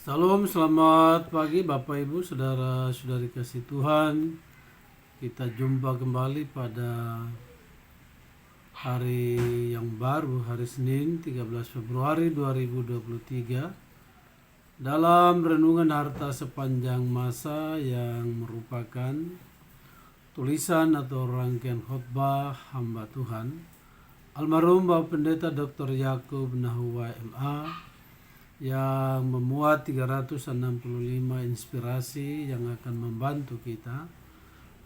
Salam, selamat pagi Bapak Ibu, saudara-saudari kasih Tuhan. Kita jumpa kembali pada hari yang baru, hari Senin 13 Februari 2023 dalam renungan harta sepanjang masa yang merupakan tulisan atau rangkaian khotbah hamba Tuhan almarhum Bapak Pendeta Dr. Yakub Nahuwa MA yang memuat 365 inspirasi yang akan membantu kita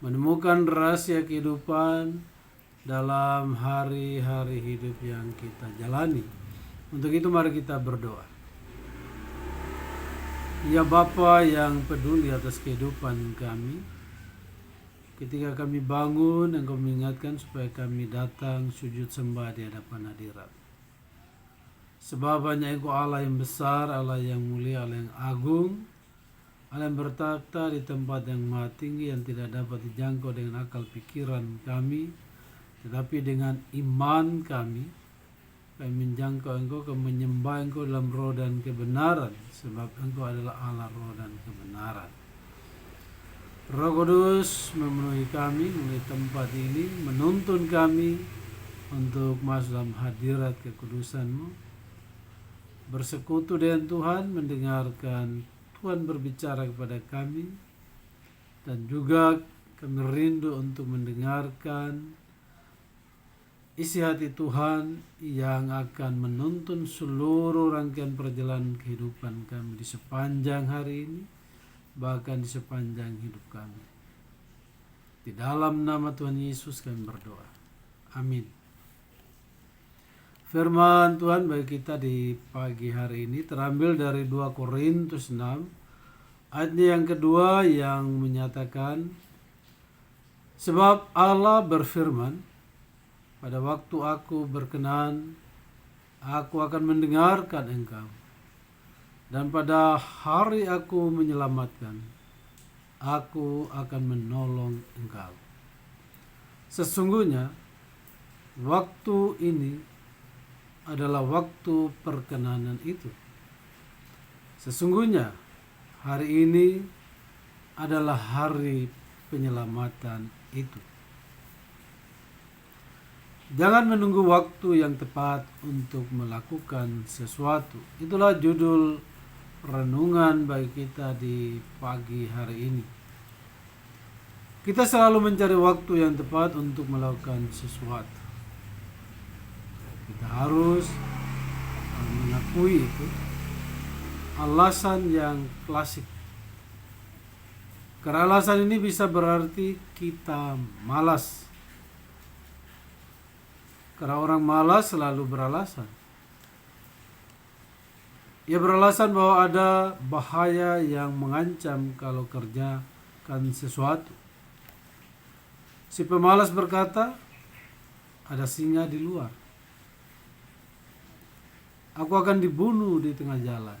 menemukan rahasia kehidupan dalam hari-hari hidup yang kita jalani. Untuk itu mari kita berdoa. Ya Bapa yang peduli atas kehidupan kami, ketika kami bangun, Engkau mengingatkan supaya kami datang sujud sembah di hadapan hadirat. Sebab hanya Engkau Allah yang besar, Allah yang mulia, Allah yang agung, Allah yang bertakhta di tempat yang maha tinggi yang tidak dapat dijangkau dengan akal pikiran kami, tetapi dengan iman kami menjangkau Engkau, kami menyembah Engkau dalam roh dan kebenaran, sebab Engkau adalah Allah roh dan kebenaran. Roh Kudus memenuhi kami, memenuhi tempat ini, menuntun kami untuk masuk dalam hadirat kekudusan-Mu, bersekutu dengan Tuhan, mendengarkan Tuhan berbicara kepada kami, dan juga kami rindu untuk mendengarkan isi hati Tuhan yang akan menuntun seluruh rangkaian perjalanan kehidupan kami di sepanjang hari ini, bahkan di sepanjang hidup kami. Di dalam nama Tuhan Yesus kami berdoa. Amin. Firman Tuhan bagi kita di pagi hari ini terambil dari 2 Korintus 6 ayat yang kedua yang menyatakan, sebab Allah berfirman, pada waktu aku berkenan, aku akan mendengarkan engkau, dan pada hari aku menyelamatkan, aku akan menolong engkau. Sesungguhnya waktu ini adalah waktu perkenanan itu. Sesungguhnya hari ini adalah hari penyelamatan itu. Jangan menunggu waktu yang tepat untuk melakukan sesuatu. Itulah judul renungan bagi kita di pagi hari ini. Kita selalu mencari waktu yang tepat untuk melakukan sesuatu. Kita harus mengakui itu alasan yang klasik. Karena alasan ini bisa berarti kita malas. Karena orang malas selalu beralasan. Ia beralasan bahwa ada bahaya yang mengancam kalau kerjakan sesuatu. Si pemalas berkata, ada singa di luar. Aku akan dibunuh di tengah jalan.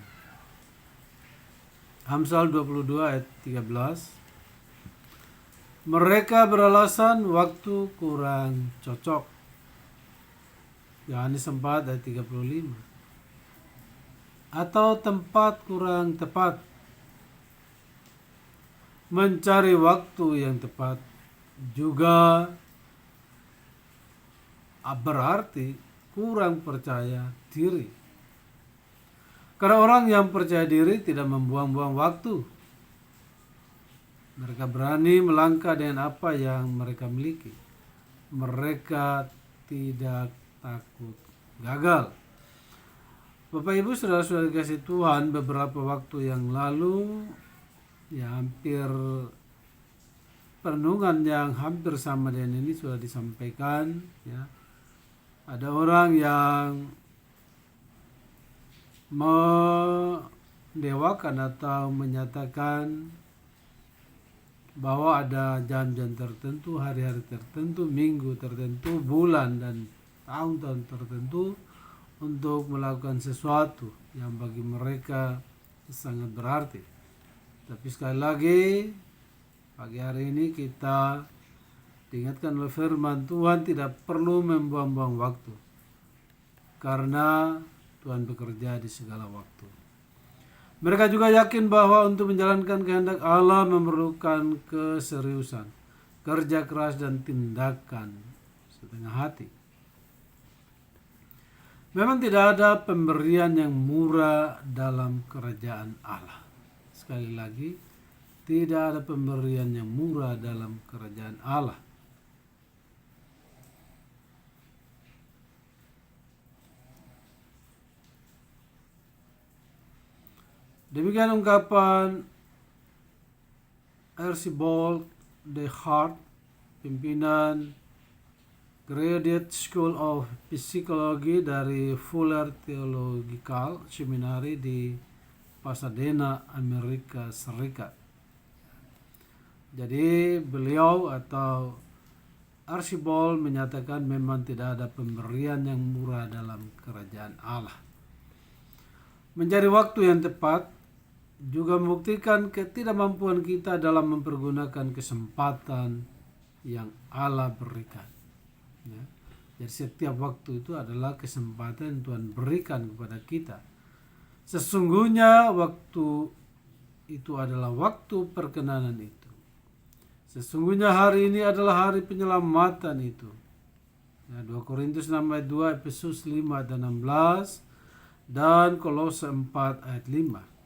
Amsal 22 ayat 13. Mereka beralasan waktu kurang cocok. Yohanes 4 ayat 35. Atau tempat kurang tepat. Mencari waktu yang tepat juga berarti kurang percaya diri. Karena orang yang percaya diri tidak membuang-buang waktu. Mereka berani melangkah dengan apa yang mereka miliki. Mereka tidak takut gagal. Bapak Ibu saudara-saudara kasih Tuhan, beberapa waktu yang lalu, ya hampir perenungan yang hampir sama dengan ini sudah disampaikan. Ya, ada orang yang mendewakan atau menyatakan bahwa ada jam-jam tertentu, hari-hari tertentu, minggu tertentu, bulan dan tahun-tahun tertentu untuk melakukan sesuatu yang bagi mereka sangat berarti. Tapi sekali lagi, pagi hari ini kita diingatkan oleh firman Tuhan tidak perlu membuang-buang waktu, karena Tuhan bekerja di segala waktu. Mereka juga yakin bahwa untuk menjalankan kehendak Allah memerlukan keseriusan, kerja keras, dan tindakan setengah hati. Memang tidak ada pemberian yang murah dalam kerajaan Allah. Sekali lagi, tidak ada pemberian yang murah dalam kerajaan Allah. Demikian ungkapan Archibald De Hart, pimpinan Graduate School of Psychology dari Fuller Theological Seminary di Pasadena, Amerika Serikat. Jadi beliau atau Archibald menyatakan memang tidak ada pemberian yang murah dalam kerajaan Allah. Menjadi waktu yang tepat juga membuktikan ketidakmampuan kita dalam mempergunakan kesempatan yang Allah berikan. Ya. Jadi setiap waktu itu adalah kesempatan yang Tuhan berikan kepada kita. Sesungguhnya waktu itu adalah waktu perkenanan itu. Sesungguhnya hari ini adalah hari penyelamatan itu. Ya, 2 Korintus 6 ayat 2, Efesus 5 ayat 16, dan Kolose 4 ayat 5.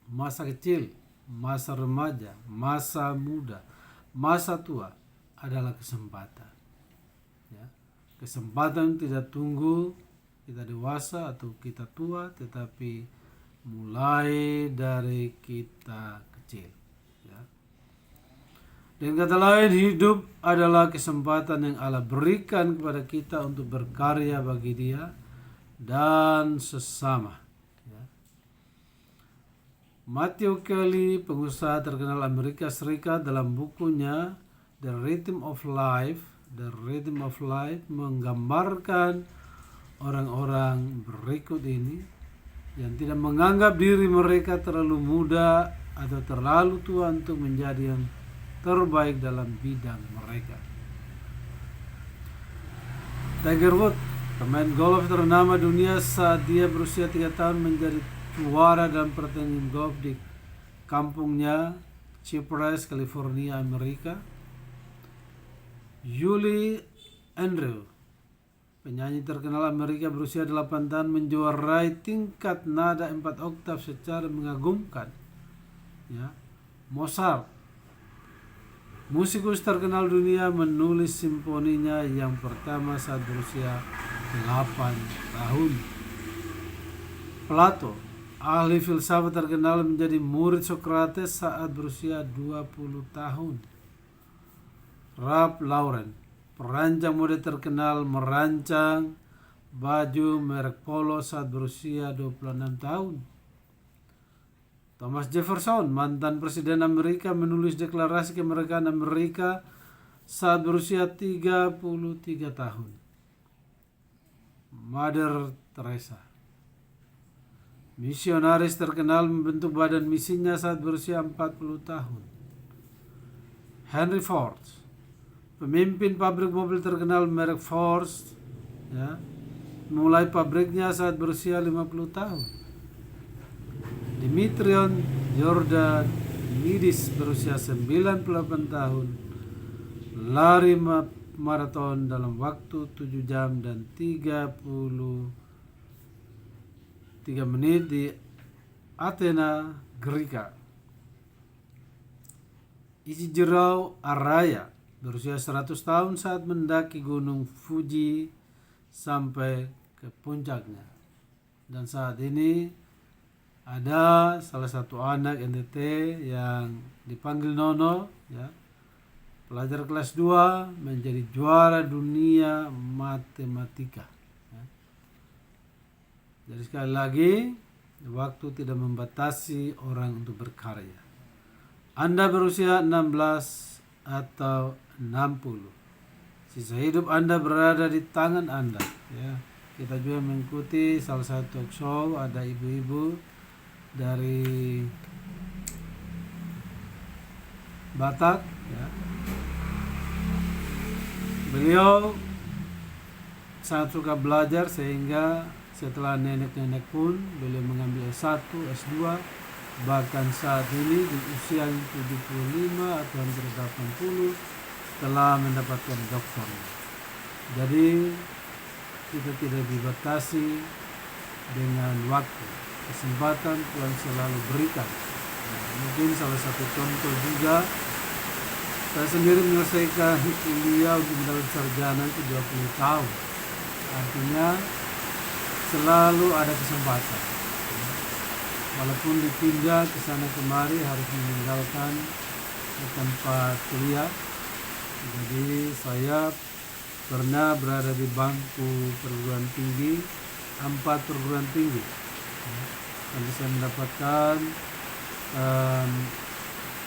Masa kecil, masa remaja, masa muda, masa tua adalah kesempatan. Ya. Kesempatan tidak tunggu kita dewasa atau kita tua, tetapi mulai dari kita kecil. Ya. Dengan kata lain, hidup adalah kesempatan yang Allah berikan kepada kita untuk berkarya bagi Dia dan sesama. Matthew Kelly, pengusaha terkenal Amerika Serikat, dalam bukunya The Rhythm of Life menggambarkan orang-orang berikut ini yang tidak menganggap diri mereka terlalu muda atau terlalu tua untuk menjadi yang terbaik dalam bidang mereka. Tiger Woods, pemain golf ternama dunia saat dia berusia 3 tahun, menjadi juara dalam pertandingan golf di kampungnya Cypress, California, Amerika. Julie Andrews, penyanyi terkenal Amerika berusia 8 tahun, menjuarai tingkat nada 4 oktav secara mengagumkan. Ya. Mozart, musikus terkenal dunia, menulis simfoninya yang pertama saat berusia 8 tahun. Plato, ahli filsafat terkenal, menjadi murid Socrates saat berusia 20 tahun. Ralph Lauren, perancang mode terkenal, merancang baju merek Polo saat berusia 26 tahun. Thomas Jefferson, mantan presiden Amerika, menulis deklarasi kemerdekaan Amerika saat berusia 33 tahun. Mother Teresa, misionaris terkenal, membentuk badan misinya saat berusia 40 tahun. Henry Ford, pemimpin pabrik mobil terkenal merek Ford, ya, mulai pabriknya saat berusia 50 tahun. Dimitrion Jordan Midis berusia 98 tahun, lari maraton dalam waktu 7 jam dan 3 menit di Athena, Grecia. Ichijiro Araya berusia 100 tahun saat mendaki gunung Fuji sampai ke puncaknya. Dan saat ini ada salah satu anak NTT yang dipanggil Nono, ya, pelajar kelas 2, menjadi juara dunia matematika. Jadi sekali lagi, waktu tidak membatasi orang untuk berkarya. Anda berusia 16 atau 60, sisa hidup Anda berada di tangan Anda. Ya. Kita juga mengikuti salah satu talk show, ada ibu-ibu dari Batak. Ya. Beliau sangat suka belajar sehingga Setelah nenek-nenek pun beliau mengambil S1, S2, bahkan saat ini di usia 75 atau hampir 80 telah mendapatkan doktor. Jadi kita tidak dibatasi dengan waktu, kesempatan Tuhan selalu berikan. Mungkin salah satu contoh juga, saya sendiri menyelesaikan kuliah untuk mendapat sarjana itu 20 tahun. Artinya selalu ada kesempatan. Walaupun dipindah ke sana kemari harus meninggalkan tempat kuliah. Jadi saya pernah berada di bangku perguruan tinggi, 4 perguruan tinggi. Lalu saya mendapatkan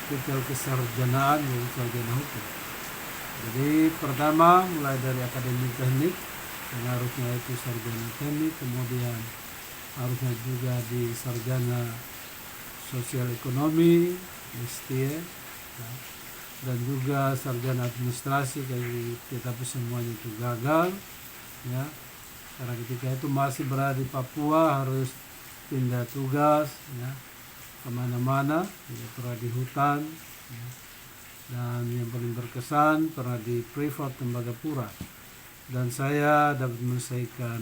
titel kesarjanaan yaitu sarjana hukum. Jadi pertama mulai dari akademi teknik yang harusnya itu sarjana teknik, kemudian harusnya juga di sarjana sosial ekonomi STE, dan juga sarjana administrasi, tetapi semuanya itu gagal, ya, karena ketika itu masih berada di Papua harus pindah tugas, ya, kemana-mana, ya, pernah di hutan, ya, dan yang paling berkesan pernah di Freeport Tembagapura, dan saya dapat menyelesaikan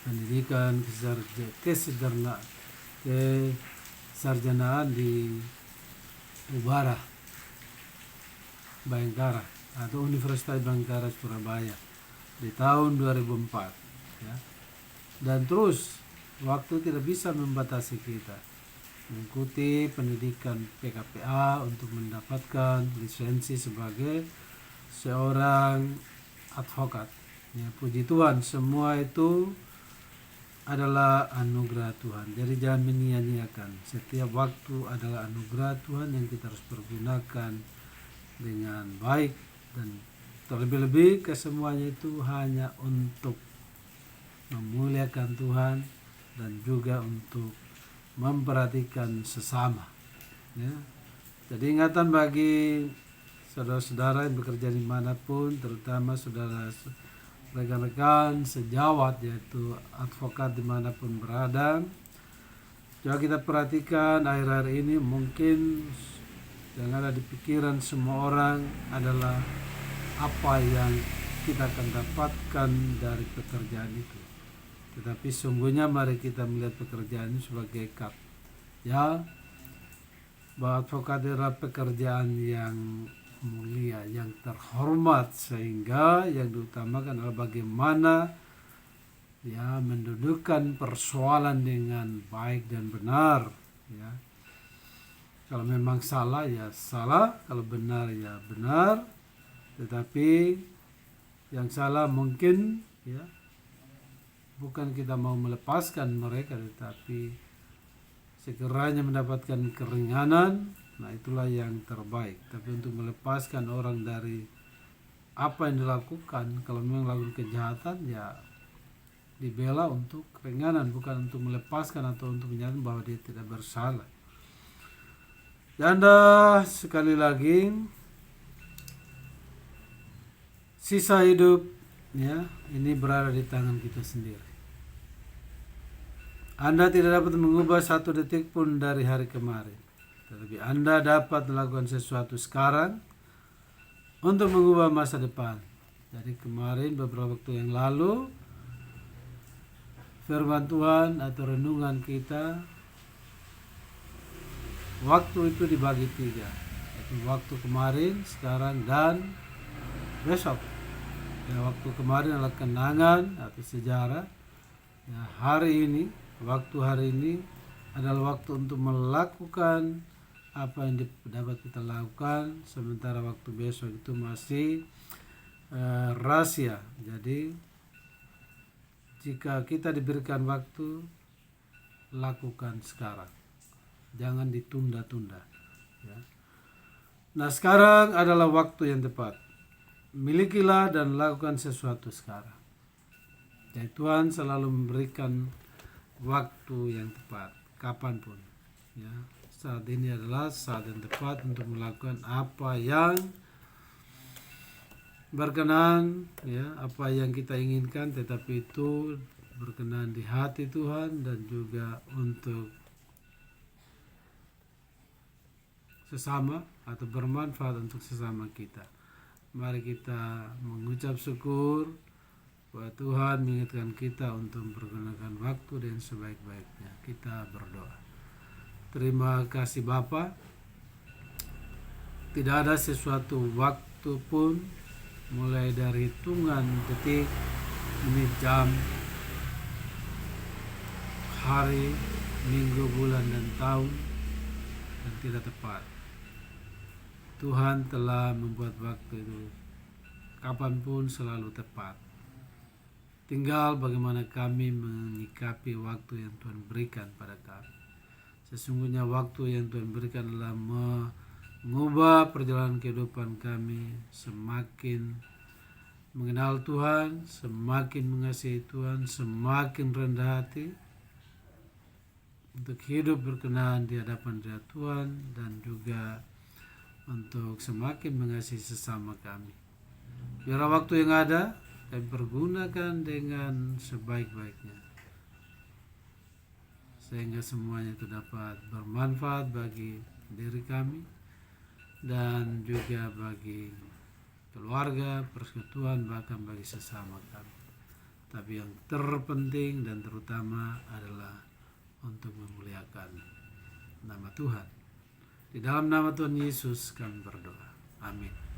pendidikan kesarjanaan di Ubara Bayangkara atau Universitas Bayangkara Surabaya di tahun 2004, ya. Dan terus waktu tidak bisa membatasi kita mengikuti pendidikan PKPA untuk mendapatkan lisensi sebagai seorang advokat, ya. Puji Tuhan, semua itu adalah anugerah Tuhan. Jadi jangan menyia-nyiakan. Setiap waktu adalah anugerah Tuhan yang kita harus pergunakan dengan baik, dan terlebih-lebih kesemuanya itu hanya untuk memuliakan Tuhan dan juga untuk memperhatikan sesama, ya. Jadi ingatan bagi saudara-saudara yang bekerja dimanapun, terutama saudara rekan-rekan sejawat yaitu advokat dimanapun berada, coba kita perhatikan akhir-akhir ini mungkin yang ada di pikiran semua orang adalah apa yang kita akan dapatkan dari pekerjaan itu. Tetapi sungguhnya mari kita melihat pekerjaan ini sebagai ya, bahwa advokat adalah pekerjaan yang mulia, yang terhormat, sehingga yang diutamakan adalah bagaimana, ya, mendudukkan persoalan dengan baik dan benar, ya. Kalau memang salah ya salah, kalau benar ya benar. Tetapi yang salah mungkin, ya, bukan kita mau melepaskan mereka, tetapi sekiranya mendapatkan keringanan, nah itulah yang terbaik. Tapi untuk melepaskan orang dari apa yang dilakukan, kalau memang melakukan kejahatan, ya dibela untuk keringanan, bukan untuk melepaskan atau untuk menyatakan bahwa dia tidak bersalah. Dan sekali lagi, sisa hidup, ya, ini berada di tangan kita sendiri. Anda tidak dapat mengubah satu detik pun dari hari kemarin, tetapi Anda dapat melakukan sesuatu sekarang untuk mengubah masa depan. Jadi kemarin beberapa waktu yang lalu firman Tuhan atau renungan kita, waktu itu dibagi 3, yaitu waktu kemarin, sekarang, dan besok. Ya, waktu kemarin adalah kenangan atau sejarah. Ya, hari ini, waktu hari ini adalah waktu untuk melakukan apa yang dapat kita lakukan, sementara waktu besok itu masih rahasia. Jadi jika kita diberikan waktu, lakukan sekarang, jangan ditunda-tunda, ya. Nah, sekarang adalah waktu yang tepat. Milikilah dan lakukan sesuatu sekarang. Jadi Tuhan selalu memberikan waktu yang tepat kapanpun, ya. Saat ini adalah saat yang tepat untuk melakukan apa yang berkenan, ya, apa yang kita inginkan, tetapi itu berkenan di hati Tuhan dan juga untuk sesama atau bermanfaat untuk sesama kita. Mari kita mengucap syukur bahwa Tuhan mengingatkan kita untuk mempergunakan waktu dengan sebaik-baiknya. Kita berdoa. Terima kasih Bapa. Tidak ada sesuatu waktu pun, mulai dari hitungan detik, menit, jam, hari, minggu, bulan, dan tahun yang tidak tepat. Tuhan telah membuat waktu itu kapanpun selalu tepat. Tinggal bagaimana kami menyikapi waktu yang Tuhan berikan pada kami. Sesungguhnya waktu yang Tuhan berikan adalah mengubah perjalanan kehidupan kami, semakin mengenal Tuhan, semakin mengasihi Tuhan, semakin rendah hati untuk hidup berkenan di hadapan Tuhan, dan juga untuk semakin mengasihi sesama kami. Biar waktu yang ada kami pergunakan dengan sebaik-baiknya, sehingga semuanya itu dapat bermanfaat bagi diri kami dan juga bagi keluarga, persekutuan, bahkan bagi sesama kami. Tapi yang terpenting dan terutama adalah untuk memuliakan nama Tuhan. Di dalam nama Tuhan Yesus kami berdoa. Amin.